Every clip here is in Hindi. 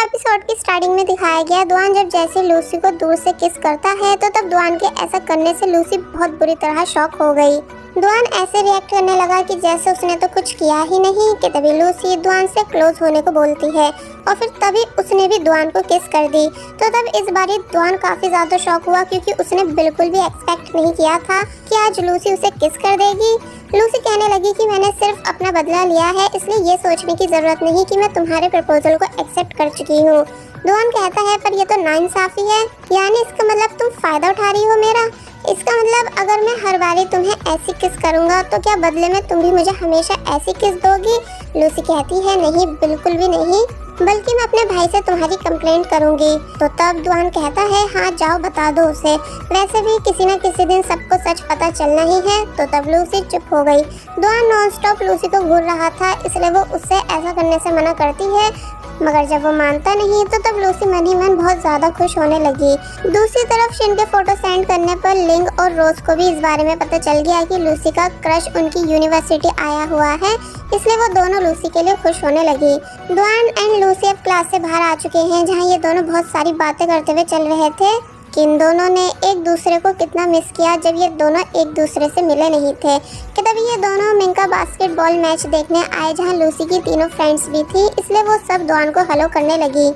एपिसोड की स्टार्टिंग में दिखाया गया दुआन जब जैसे लूसी को दूर से किस करता है तो तब दुआन के ऐसा करने से लूसी बहुत बुरी तरह शॉक हो गई। दुआन ऐसे रिएक्ट करने लगा कि जैसे उसने तो कुछ किया ही नहीं कि तभी लूसी दुआन से क्लोज होने को बोलती है और फिर तभी उसने भी दुआन को किस कर दी। तो तब इस बारी दुआन काफी ज्यादा शॉक हुआ क्योंकि उसने बिल्कुल भी एक्सपेक्ट नहीं किया था कि आज लूसी उसे किस कर देगी। लूसी कहने लगी कि मैंने सिर्फ अपना बदला लिया है, इसलिए ये सोचने की जरूरत नहीं कि मैं तुम्हारे प्रपोजल को एक्सेप्ट कर चुकी हूँ। दुआन कहता है पर ये तो नाइंसाफी है, यानी इसका मतलब तुम फायदा उठा रही हो मेरा। इसका मतलब अगर मैं हर बारी तुम्हें ऐसी किस करूंगा तो क्या बदले में तुम भी मुझे हमेशा ऐसी किस दोगी? लूसी कहती है नहीं, बिल्कुल भी नहीं, बल्कि मैं अपने भाई से तुम्हारी कंप्लेंट करूंगी। तो तब दुआन कहता है हाँ जाओ बता दो उसे, वैसे भी किसी न किसी दिन सबको सच पता चलना ही है। तो तब लूसी चुप हो गई। दुआन नॉन स्टॉप लूसी को घूर रहा था, इसलिए वो उससे ऐसा करने से मना करती है, मगर जब वो मानता नहीं तो तब लूसी मन ही मन बहुत ज्यादा खुश होने लगी। दूसरी तरफ शिन के फोटो सेंड करने पर लिंग और रोज को भी इस बारे में पता चल गया कि लूसी का क्रश उनकी यूनिवर्सिटी आया हुआ है, इसलिए वो दोनों लूसी के लिए खुश होने लगी। दुआन एंड लूसी अब क्लास से बाहर आ चुके हैं, जहाँ ये दोनों बहुत सारी बातें करते हुए चल रहे थे कि इन दोनों ने एक दूसरे को कितना मिस किया जब ये दोनों एक दूसरे से मिले नहीं थे। कि तभी ये दोनों मिंग का बास्केटबॉल मैच देखने आए, जहाँ लूसी की तीनों फ्रेंड्स भी थी, इसलिए वो सब दुआन को हेलो करने लगी।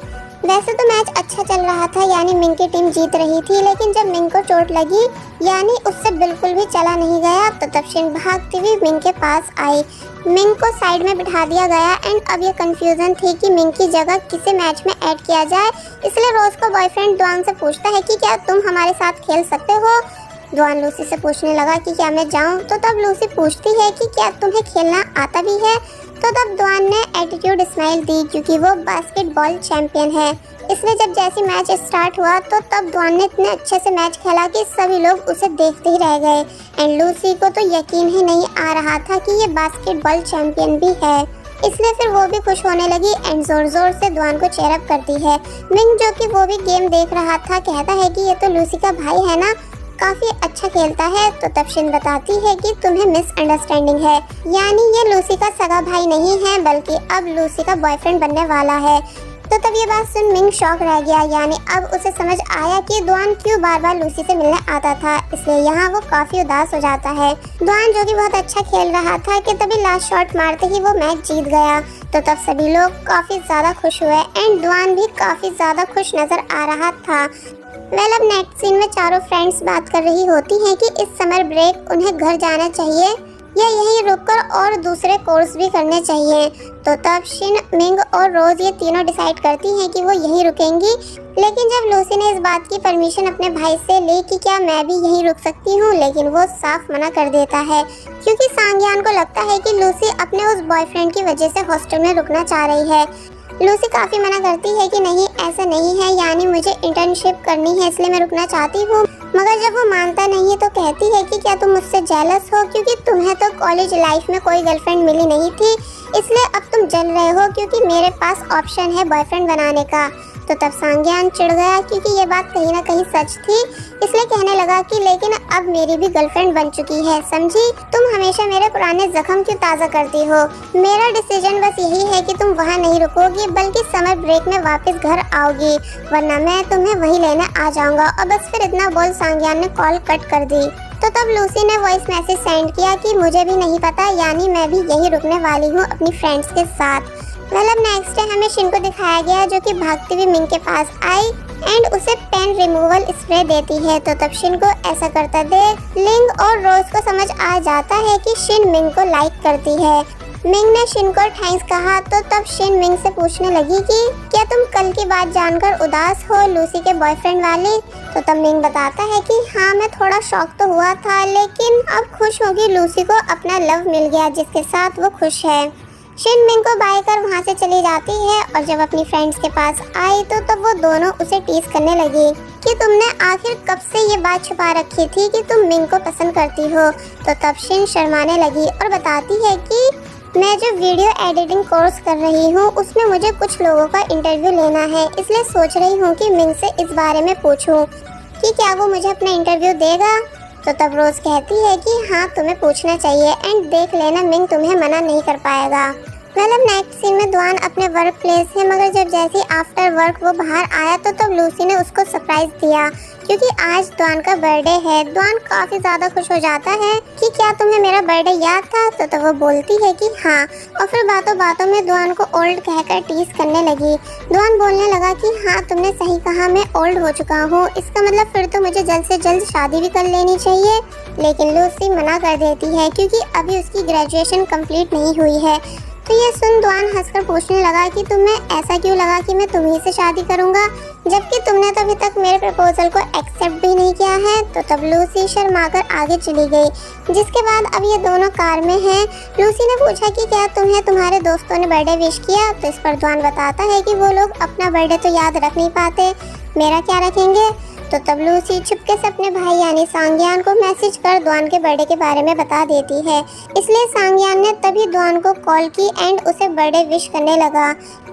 वैसे तो मैच अच्छा चल रहा था, यानी मिंग की टीम जीत रही थी, लेकिन जब मिंग को चोट लगी यानी उससे बिल्कुल भी चला नहीं गया, तो तब शिन भागती हुई मिंग के पास आई। मिंग को साइड में बिठा दिया गया एंड अब ये कंफ्यूजन थी कि मिंग की जगह किसे मैच में ऐड किया जाए, इसलिए रोज का बॉयफ्रेंड दुआन से पूछता है कि क्या तुम हमारे साथ खेल सकते हो। दुआन लूसी से पूछने लगा कि क्या मैं जाऊं, तो तब लूसी पूछती है कि क्या तुम्हें खेलना आता भी है। तो तब दुआन ने एटीट्यूड स्माइल दी क्योंकि वो बास्केटबॉल चैंपियन है। इसलिए जब जैसे मैच स्टार्ट हुआ तो तब दुआन ने इतने अच्छे से मैच खेला कि सभी लोग उसे देखते ही रह गए एंड लूसी को तो यकीन ही नहीं आ रहा था कि ये बास्केटबॉल चैंपियन भी है। इसलिए फिर वो भी खुश होने लगी एंड जोर जोर से दुआन को चेयर अप करती है। मिंग जो कि वो भी गेम देख रहा था कहता है कि ये तो लूसी का भाई है ना, काफी अच्छा खेलता है। तो तब शिन बताती है कि तुम्हें मिसअंडरस्टैंडिंग है, यानी ये लूसी का सगा भाई नहीं है बल्कि अब लूसी का बॉयफ्रेंड बनने वाला है। तो तब ये बात सुन मिंग शॉक रह गया, यानी अब उसे समझ आया कि दुआन क्यों बार बार लूसी से मिलने आता था, इसलिए यहाँ वो काफी उदास हो जाता है। दुआन जो कि बहुत अच्छा खेल रहा था कि तभी लास्ट शॉट मारते ही वो मैच जीत गया। तो तब सभी लोग काफी ज्यादा खुश हुए एंड दुआन भी काफी ज्यादा खुश नजर आ रहा था। वेल अब नेक्स्ट सीन में चारों फ्रेंड्स बात कर रही होती हैं कि इस समर ब्रेक उन्हें घर जाना चाहिए या यहीं रुककर और दूसरे कोर्स भी करने चाहिए। तो तब शिन, मिंग और रोज ये तीनों डिसाइड करती हैं कि वो यहीं रुकेंगी, लेकिन जब लूसी ने इस बात की परमिशन अपने भाई से ली कि क्या मैं भी यहीं रुक सकती हूँ, लेकिन वो साफ मना कर देता है क्योंकि सांग्यान को लगता है कि लूसी अपने उस बॉयफ्रेंड की वजह से हॉस्टल में रुकना चाह रही है। लूसी काफी मना करती है कि नहीं ऐसा नहीं है, यानी मुझे इंटर्नशिप करनी है इसलिए मैं रुकना चाहती हूँ। मगर जब वो मानता नहीं है तो कहती है कि क्या तुम मुझसे जेलस हो क्योंकि तुम्हें तो कॉलेज लाइफ में कोई गर्लफ्रेंड मिली नहीं थी, इसलिए अब तुम जल रहे हो क्योंकि मेरे पास ऑप्शन है बॉयफ्रेंड बनाने का। तो तब सांग्यान चिढ़ गया क्योंकि ये बात कहीं ना कहीं सच थी, इसलिए कहने लगा कि लेकिन अब मेरी भी गर्लफ्रेंड बन चुकी है, समझी? तुम हमेशा मेरे पुराने जख्म क्यों ताज़ा करती हो? मेरा डिसीजन बस यही है कि तुम वहाँ नहीं रुकोगी बल्कि समर ब्रेक में वापस घर आओगी, वरना मैं तुम्हें वहीं लेने आ जाऊंगा। और बस फिर इतना बोल सांग्यान ने कॉल कट कर दी। तो तब लूसी ने वॉइस मैसेज सेंड किया कि मुझे भी नहीं पता, यानी मैं भी यहीं रुकने वाली हूँ अपनी फ्रेंड्स के साथ। मतलब नेक्स्ट डे हमें शिन को दिखाया गया जो कि भागती हुई मिंग के पास आई एंड उसे पेन रिमूवल स्प्रे देती है। तो तब शिन को ऐसा करता देख लिंग और रोज को समझ आ जाता है कि शिन मिंग को लाइक करती है। मिंग ने शिन को थैंक्स कहा, तो तब शिन मिंग से पूछने लगी कि क्या तुम कल की बात जानकर उदास हो, लूसी के बॉयफ्रेंड वाली? तो तब मिंग बताता है कि हाँ मैं थोड़ा शॉक तो हुआ था, लेकिन अब खुश होगी, लूसी को अपना लव मिल गया जिसके साथ वो खुश है। शिन मिंग को बाय कर वहाँ से चली जाती है और जब अपनी फ्रेंड्स के पास आई तो तब वो दोनों उसे टीज करने लगी कि तुमने आखिर कब से ये बात छुपा रखी थी कि तुम मिंग को पसंद करती हो। तो तब शिन शर्माने लगी और बताती है कि मैं जो वीडियो एडिटिंग कोर्स कर रही हूँ उसमें मुझे कुछ लोगों का इंटरव्यू लेना है, इसलिए सोच रही हूँ कि मिंग से इस बारे में पूछूं कि क्या वो मुझे अपना इंटरव्यू देगा। तो तब रोज कहती है कि हाँ तुम्हें पूछना चाहिए एंड देख लेना मिंग तुम्हें मना नहीं कर पाएगा। वेल अब नेक्स्ट सीन में दुआन अपने वर्क प्लेस है, मगर जब जैसे आफ्टर वर्क वो बाहर आया तो तब लूसी ने उसको सरप्राइज दिया क्योंकि आज दुआन का बर्थडे है। दुआन काफी ज्यादा खुश हो जाता है कि क्या तुम्हें मेरा बर्थडे याद था, तो वो बोलती है कि हाँ, और फिर बातों बातों में दुआन को ओल्ड कहकर टीज करने लगी। दुआन बोलने लगा कि हाँ तुमने सही कहा, मैं ओल्ड हो चुका हूँ, इसका मतलब फिर तो मुझे जल्द से जल्द शादी भी कर लेनी चाहिए। लेकिन लूसी मना कर देती है क्योंकि अभी उसकी ग्रेजुएशन कंप्लीट नहीं हुई है। तो ये सुन दुआन हंसकर पूछने लगा कि तुम्हें ऐसा क्यों लगा कि मैं तुम्ही से शादी करूंगा, जबकि तुमने तो अभी तक मेरे प्रपोजल को एक्सेप्ट भी नहीं किया है। तो तब लूसी शर्माकर आगे चली गई, जिसके बाद अब ये दोनों कार में हैं। लूसी ने पूछा कि क्या तुम्हें तुम्हारे दोस्तों ने बर्थडे विश किया, तो इस पर दुआन बताता है कि वो लोग अपना बर्थडे तो याद रख नहीं पाते, मेरा क्या रखेंगे। तो तब लूसी चुपके से अपने भाई यानी सांग्यान को मैसेज कर दुआन के बर्थडे के बारे में बता देती है। इसलिए सांग्यान ने तभी दुआन को कॉल की एंड उसे बर्थडे विश करने लगा।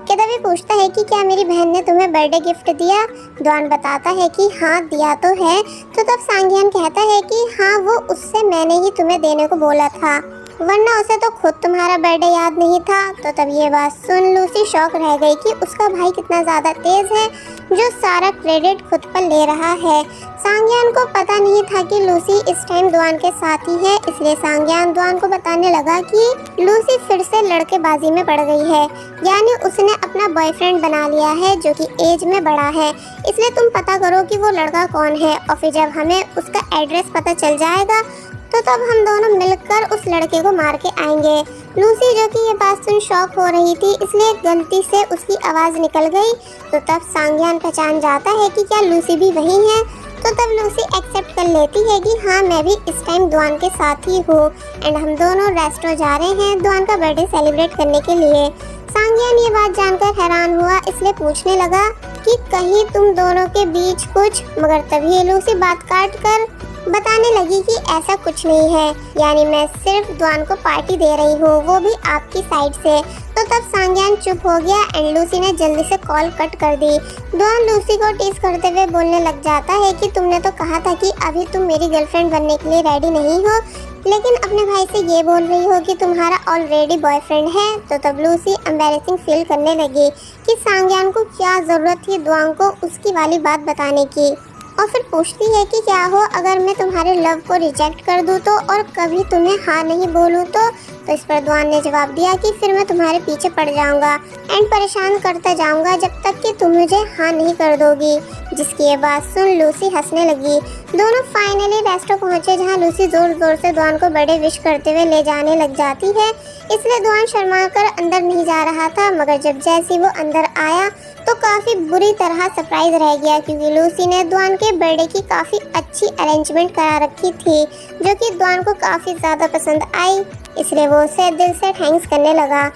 तभी पूछता है कि क्या मेरी बहन ने तुम्हें बर्थडे गिफ्ट दिया। दुआन बताता है कि हाँ दिया तो है। तो तब सांग्यान कहता है कि हाँ वो उससे मैंने ही तुम्हें देने को बोला था, वरना उसे तो खुद तुम्हारा बर्थडे याद नहीं था। तो तब ये बात सुन लूसी शॉक रह गई कि उसका भाई कितना ज़्यादा तेज है जो सारा क्रेडिट खुद पर ले रहा है। सांग्यान को पता नहीं था कि लूसी इस टाइम दुआन के साथ ही है, इसलिए सांग्यान दुआन को बताने लगा कि लूसी फिर से लड़केबाजी में पड़ गई है, यानी उसने अपना बॉयफ्रेंड बना लिया है जो कि एज में बड़ा है। इसलिए तुम पता करो कि वो लड़का कौन है, और फिर जब हमें उसका एड्रेस पता चल जाएगा तो तब हम दोनों मिलकर उस लड़के को मार के आएंगे। लूसी जो कि ये बात सुन शॉक हो रही थी, इसलिए गलती से उसकी आवाज़ निकल गई। तो तब सांग्यान पहचान जाता है कि क्या लूसी भी वही है। तो तब लूसी एक्सेप्ट कर लेती है कि हाँ मैं भी इस टाइम दुआन के साथ ही हूँ एंड हम दोनों रेस्टोरेंट जा रहे हैं दुआन का बर्थडे सेलिब्रेट करने के लिए। सांग्यान ये बात जानकर हैरान हुआ, इसलिए पूछने लगा कि कहीं तुम दोनों के बीच कुछ, मगर तभी लूसी बात काट कर बताने लगी कि ऐसा कुछ नहीं है, यानी मैं सिर्फ दुआन को पार्टी दे रही हूँ, वो भी आपकी साइड से। तो तब सांग्यान चुप हो गया एंड लूसी ने जल्दी से कॉल कट कर दी। दुआन लूसी को टीज करते हुए बोलने लग जाता है कि तुमने तो कहा था कि अभी तुम मेरी गर्लफ्रेंड बनने के लिए रेडी नहीं हो, लेकिन अपने भाई से ये बोल रही हो कि तुम्हारा ऑलरेडी बॉयफ्रेंड है। तो तब लूसी एम्बैरेसिंग फील करने लगी कि सांग्यान को क्या ज़रूरत थी दुआन को उसकी वाली बात बताने की, और फिर पूछती है कि क्या हो अगर मैं तुम्हारे लव को रिजेक्ट कर दूँ तो, और कभी तुम्हें हाँ नहीं बोलूँ तो। इस पर दुआन ने जवाब दिया कि फिर मैं तुम्हारे पीछे पड़ जाऊंगा एंड परेशान करता जाऊंगा जब तक कि तुम मुझे हाँ नहीं कर दोगी। जिसकी ये बात सुन लूसी हंसने लगी। दोनों फाइनली रेस्टोरेंट पहुंचे जहां लूसी जोर जोर से दुआन को बर्थडे विश करते हुए ले जाने लग जाती है, इसलिए दुआन शर्मा कर अंदर नहीं जा रहा था। मगर जब जैसे वो अंदर आया तो काफ़ी बुरी तरह सरप्राइज रह गया, क्योंकि लूसी ने दुआन के बर्थडे की काफ़ी अच्छी अरेंजमेंट करा रखी थी जो कि दुआन को काफ़ी ज़्यादा पसंद आई, इसलिए वो उसे दिल से थैंक्स करने लगा।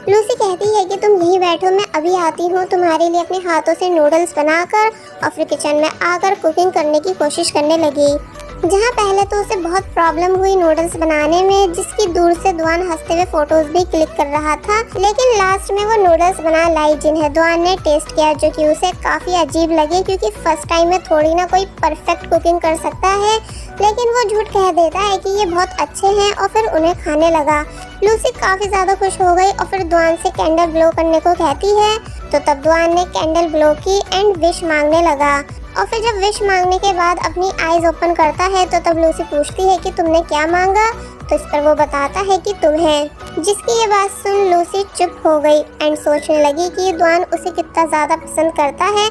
लूसी कहती है कि तुम यहीं बैठो, मैं अभी आती हूँ तुम्हारे लिए अपने हाथों से नूडल्स बनाकर, और फिर किचन में आकर कुकिंग करने की कोशिश करने लगी। जहाँ पहले तो उसे बहुत प्रॉब्लम हुई नूडल्स बनाने में, जिसकी दूर से दुआन हंसते हुए फोटोज भी क्लिक कर रहा था, लेकिन लास्ट में वो नूडल्स बना लाई जिन्हें दुआन ने टेस्ट किया, जो कि उसे काफ़ी अजीब लगे, क्योंकि फर्स्ट टाइम में थोड़ी ना कोई परफेक्ट कुकिंग कर सकता है। लेकिन वो झूठ कह देता है कि ये बहुत अच्छे हैं और फिर उन्हें खाने लगा। लूसी काफ़ी ज़्यादा खुश हो गई और फिर दुआन से कैंडल ब्लो करने को कहती है। तो तब दुआन ने कैंडल ब्लो की एंड विश मांगने लगा, और फिर जब विश मांगने के बाद अपनी आईज ओपन करता है तो तब लूसी पूछती है कि तुमने क्या मांगा। तो इस पर वो बताता है कि तुम्हें। जिसकी ये बात सुन लूसी चुप हो गई एंड सोचने लगी कि दुआन उसे कितना ज़्यादा पसंद करता है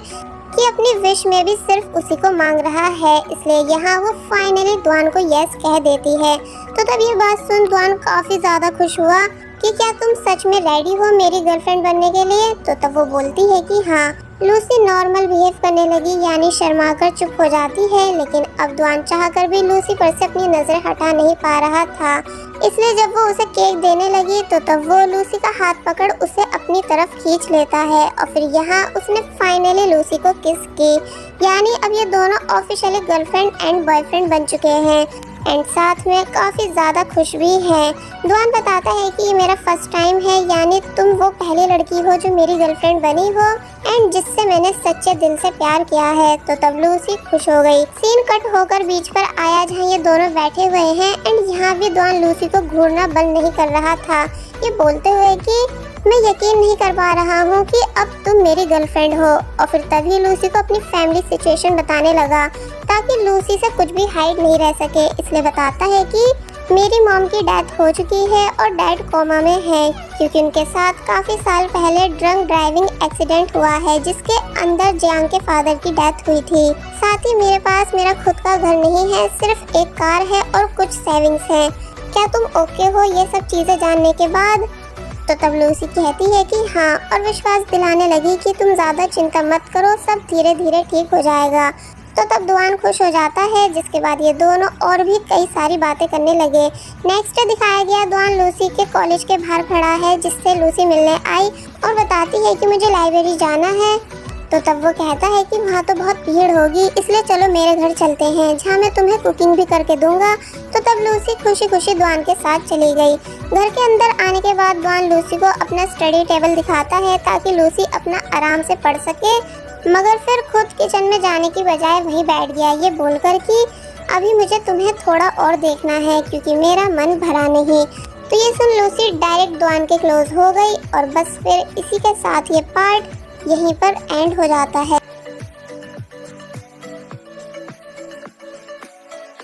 कि अपनी विश में भी सिर्फ उसी को मांग रहा है, इसलिए यहाँ वो फाइनली दुआन को यस कह देती है। तो तब ये बात सुन दुआन काफ़ी ज़्यादा खुश हुआ कि क्या तुम सच में रेडी हो मेरी गर्लफ्रेंड बनने के लिए। तो तब वो बोलती है कि हाँ। लूसी नॉर्मल बिहेव करने लगी, यानी शर्मा कर चुप हो जाती है, लेकिन अब दुआन चाहकर भी लूसी पर से अपनी नज़र हटा नहीं पा रहा था, इसलिए जब वो उसे केक देने लगी तो तब वो लूसी का हाथ पकड़ उसे अपनी तरफ खींच लेता है, और फिर यहाँ उसने फाइनली लूसी को किस की, यानी अब ये दोनों ऑफिशियली गर्लफ्रेंड एंड बॉयफ्रेंड बन चुके हैं एंड साथ में काफ़ी ज़्यादा खुश भी है। दुआन बताता है कि ये मेरा फर्स्ट टाइम है, यानी तुम वो पहली लड़की हो जो मेरी गर्लफ्रेंड बनी हो एंड जिससे मैंने सच्चे दिल से प्यार किया है। तो तब लूसी खुश हो गई। सीन कट होकर बीच पर आया जहाँ ये दोनों बैठे हुए हैं एंड यहाँ भी दुआन लूसी को घूरना बंद नहीं कर रहा था, ये बोलते हुए कि मैं यकीन नहीं कर पा रहा हूँ कि अब तुम मेरी गर्लफ्रेंड हो। और फिर तभी लूसी को अपनी फैमिली सिचुएशन बताने लगा ताकि लूसी से कुछ भी हाइड नहीं रह सके। इसलिए बताता है कि मेरी मॉम की डेथ हो चुकी है और डैड कोमा में है क्योंकि उनके साथ काफ़ी साल पहले ड्रंक ड्राइविंग एक्सीडेंट हुआ है जिसके अंदर जियांग के फादर की डेथ हुई थी। साथ ही मेरे पास मेरा खुद का घर नहीं है, सिर्फ एक कार है और कुछ सेविंग्स हैं। क्या तुम ओके हो ये सब चीज़ें जानने के बाद? तो तब लूसी कहती है कि हाँ और विश्वास दिलाने लगी कि तुम ज़्यादा चिंता मत करो, सब धीरे धीरे ठीक हो जाएगा। तो तब दुआन खुश हो जाता है जिसके बाद ये दोनों और भी कई सारी बातें करने लगे। नेक्स्ट दिखाया गया दुआन लूसी के कॉलेज के बाहर खड़ा है जिससे लूसी मिलने आई और बताती है कि मुझे लाइब्रेरी जाना है। तो तब वो कहता है कि वहाँ तो बहुत भीड़ होगी, इसलिए चलो मेरे घर चलते हैं जहाँ मैं तुम्हें कुकिंग भी करके दूंगा। तो तब लूसी खुशी खुशी दुआन के साथ चली गई। घर के अंदर आने के बाद दुआन लूसी को अपना स्टडी टेबल दिखाता है ताकि लूसी अपना आराम से पढ़ सके, मगर फिर खुद किचन में जाने की बजाय वहीं बैठ गया ये बोलकर कि अभी मुझे तुम्हें थोड़ा और देखना है क्योंकि मेरा मन भरा नहीं। तो ये सुन लूसी डायरेक्ट दुआन के क्लोज हो गई और बस फिर इसी के साथ ये पार्ट यहीं पर एंड हो जाता है।